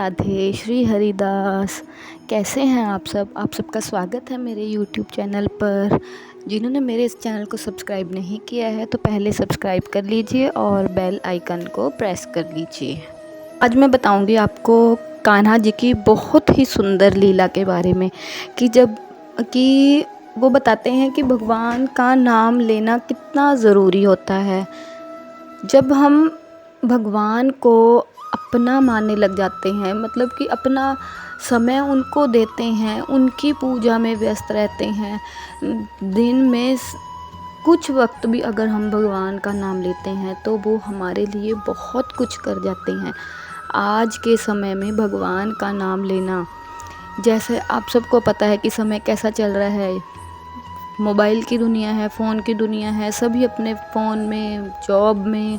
राधे श्री हरिदास। कैसे हैं आप सब? आप सबका स्वागत है मेरे यूट्यूब चैनल पर। जिन्होंने मेरे इस चैनल को सब्सक्राइब नहीं किया है तो पहले सब्सक्राइब कर लीजिए और बेल आइकन को प्रेस कर लीजिए। आज मैं बताऊंगी आपको कान्हा जी की बहुत ही सुंदर लीला के बारे में कि वो बताते हैं कि भगवान का नाम लेना कितना ज़रूरी होता है। जब हम भगवान को अपना मानने लग जाते हैं, मतलब कि अपना समय उनको देते हैं, उनकी पूजा में व्यस्त रहते हैं, दिन में कुछ वक्त भी अगर हम भगवान का नाम लेते हैं तो वो हमारे लिए बहुत कुछ कर जाते हैं। आज के समय में भगवान का नाम लेना, जैसे आप सबको पता है कि समय कैसा चल रहा है, मोबाइल की दुनिया है, फ़ोन की दुनिया है, सभी अपने फ़ोन में, जॉब में,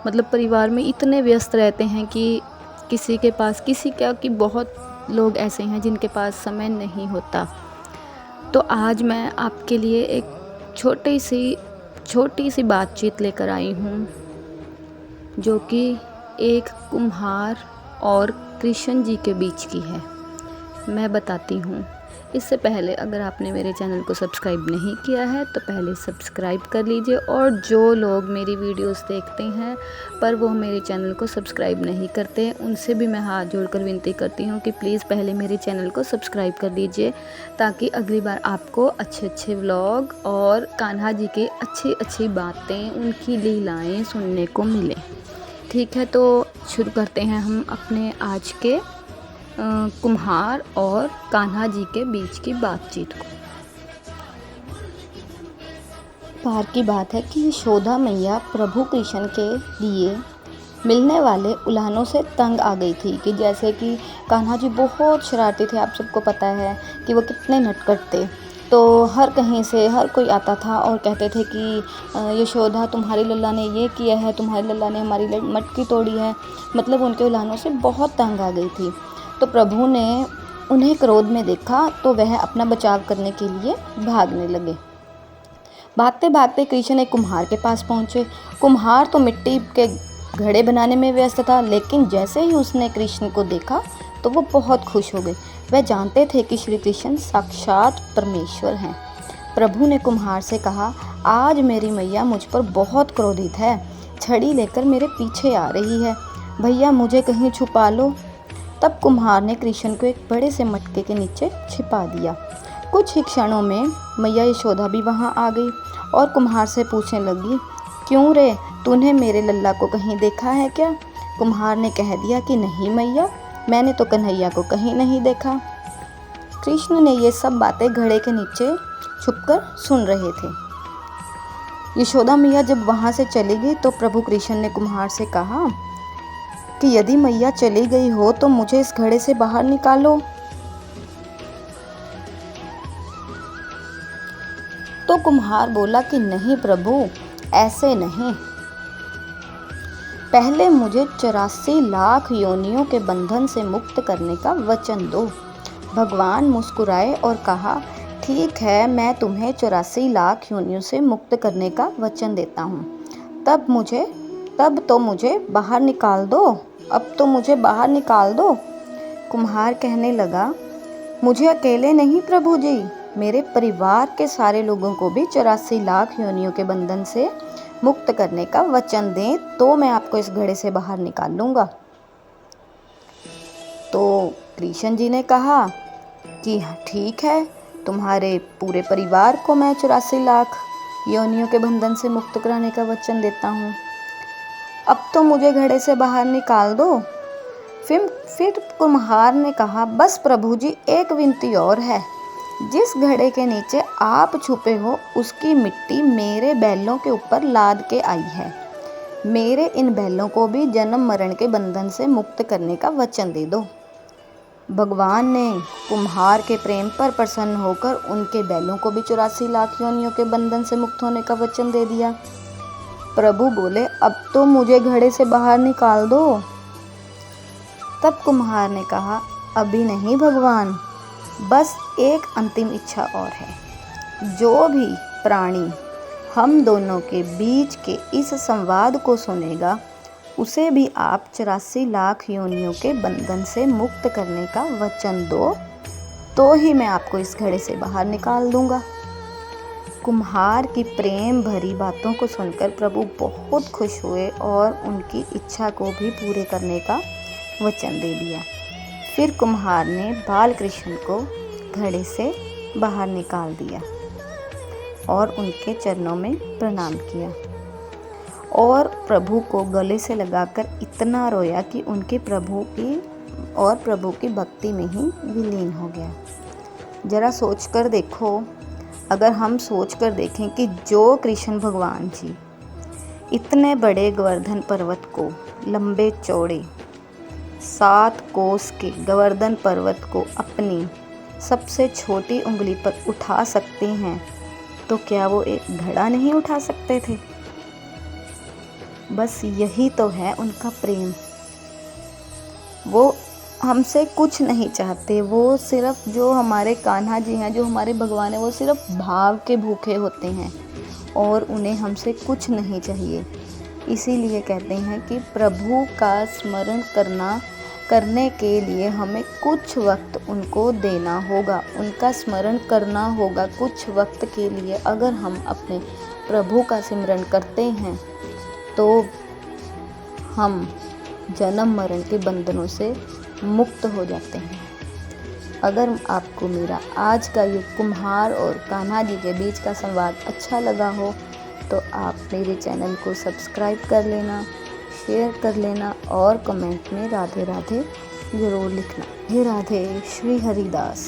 मतलब परिवार में इतने व्यस्त रहते हैं कि बहुत लोग ऐसे हैं जिनके पास समय नहीं होता। तो आज मैं आपके लिए एक छोटी सी बातचीत लेकर आई हूँ, जो कि एक कुम्हार और कृष्ण जी के बीच की है। मैं बताती हूँ। इससे पहले अगर आपने मेरे चैनल को सब्सक्राइब नहीं किया है तो पहले सब्सक्राइब कर लीजिए, और जो लोग मेरी वीडियोस देखते हैं पर वो मेरे चैनल को सब्सक्राइब नहीं करते, उनसे भी मैं हाथ जोड़कर विनती करती हूँ कि प्लीज़ पहले मेरे चैनल को सब्सक्राइब कर लीजिए, ताकि अगली बार आपको अच्छे अच्छे व्लॉग और कान्हा जी की अच्छी बातें, उनकी लीलाएँ सुनने को मिले। ठीक है, तो शुरू करते हैं हम अपने आज के कुम्हार और कान्हा जी के बीच की बातचीत को। बार की बात है कि यशोदा मैया प्रभु कृष्ण के लिए मिलने वाले उल्हानों से तंग आ गई थी। कि जैसे कि कान्हा जी बहुत शरारती थे, आप सबको पता है कि वो कितने नटखट थे। तो हर कहीं से हर कोई आता था और कहते थे कि यशोदा तुम्हारी लल्ला ने ये किया है, तुम्हारी लल्ला ने हमारी मटकी तोड़ी है। मतलब उनके उल्हानों से बहुत तंग आ गई थी। तो प्रभु ने उन्हें क्रोध में देखा तो वह अपना बचाव करने के लिए भागने लगे। भागते भागते कृष्ण एक कुम्हार के पास पहुँचे। कुम्हार तो मिट्टी के घड़े बनाने में व्यस्त था, लेकिन जैसे ही उसने कृष्ण को देखा तो वो बहुत खुश हो गए। वह जानते थे कि श्री कृष्ण साक्षात परमेश्वर हैं। प्रभु ने कुम्हार से कहा, आज मेरी मैया मुझ पर बहुत क्रोधित है, छड़ी लेकर मेरे पीछे आ रही है, भैया मुझे कहीं छुपा लो। तब कुम्हार ने कृष्ण को एक बड़े से मटके के नीचे छिपा दिया। कुछ ही क्षणों में मैया यशोदा भी वहां आ गई और कुम्हार से पूछने लगी, क्यों रे, तूने मेरे लल्ला को कहीं देखा है क्या? कुम्हार ने कह दिया कि नहीं मैया, मैंने तो कन्हैया को कहीं नहीं देखा। कृष्ण ने ये सब बातें घड़े के नीचे छुपकर सुन रहे थे। यशोदा मैया जब वहां से चली गई तो प्रभु कृष्ण ने कुम्हार से कहा कि यदि मैया चली गई हो तो मुझे इस घड़े से बाहर निकालो। तो कुम्हार बोला कि नहीं प्रभु, ऐसे नहीं, पहले मुझे 84 लाख योनियों के बंधन से मुक्त करने का वचन दो। भगवान मुस्कुराए और कहा, ठीक है, मैं तुम्हें 84 लाख योनियों से मुक्त करने का वचन देता हूँ। तब तो मुझे बाहर निकाल दो। अब तो मुझे बाहर निकाल दो। कुम्हार कहने लगा, मुझे अकेले नहीं प्रभु जी, मेरे परिवार के सारे लोगों को भी 84 लाख योनियों के बंधन से मुक्त करने का वचन दें तो मैं आपको इस घड़े से बाहर निकाल लूँगा। तो कृष्ण जी ने कहा कि ठीक है, तुम्हारे पूरे परिवार को मैं 84 लाख योनियों के बंधन से मुक्त कराने का वचन देता हूँ। अब तो मुझे घड़े से बाहर निकाल दो। फिर कुम्हार ने कहा, बस प्रभु जी, एक विनती और है। जिस घड़े के नीचे आप छुपे हो उसकी मिट्टी मेरे बैलों के ऊपर लाद के आई है। मेरे इन बैलों को भी जन्म मरण के बंधन से मुक्त करने का वचन दे दो। भगवान ने कुम्हार के प्रेम पर प्रसन्न होकर उनके बैलों को भी 84 लाख योनियों के बंधन से मुक्त होने का वचन दे दिया। प्रभु बोले, अब तो मुझे घड़े से बाहर निकाल दो। तब कुम्हार ने कहा, अभी नहीं भगवान, बस एक अंतिम इच्छा और है। जो भी प्राणी हम दोनों के बीच के इस संवाद को सुनेगा उसे भी आप 84 लाख योनियों के बंधन से मुक्त करने का वचन दो, तो ही मैं आपको इस घड़े से बाहर निकाल दूंगा। कुम्हार की प्रेम भरी बातों को सुनकर प्रभु बहुत खुश हुए और उनकी इच्छा को भी पूरे करने का वचन दे दिया। फिर कुम्हार ने बाल कृष्ण को घड़े से बाहर निकाल दिया और उनके चरणों में प्रणाम किया और प्रभु को गले से लगाकर इतना रोया कि उनके प्रभु की भक्ति में ही विलीन हो गया। जरा सोचकर देखो, अगर हम सोचकर देखें कि जो कृष्ण भगवान जी इतने बड़े गोवर्धन पर्वत को, लंबे चौड़े 7 कोस के गोवर्धन पर्वत को अपनी सबसे छोटी उंगली पर उठा सकते हैं, तो क्या वो एक घड़ा नहीं उठा सकते थे? बस यही तो है उनका प्रेम। वो हमसे कुछ नहीं चाहते, वो सिर्फ, जो हमारे कान्हा जी हैं, जो हमारे भगवान हैं, वो सिर्फ भाव के भूखे होते हैं और उन्हें हमसे कुछ नहीं चाहिए। इसीलिए कहते हैं कि प्रभु का स्मरण करने के लिए हमें कुछ वक्त उनको देना होगा, उनका स्मरण करना होगा कुछ वक्त के लिए। अगर हम अपने प्रभु का स्मरण करते हैं तो हम जन्म मरण के बंधनों से मुक्त हो जाते हैं। अगर आपको मेरा आज का ये कुम्हार और कान्हा जी के बीच का संवाद अच्छा लगा हो तो आप मेरे चैनल को सब्सक्राइब कर लेना, शेयर कर लेना और कमेंट में राधे राधे ज़रूर लिखना। हे राधे, श्री हरिदास।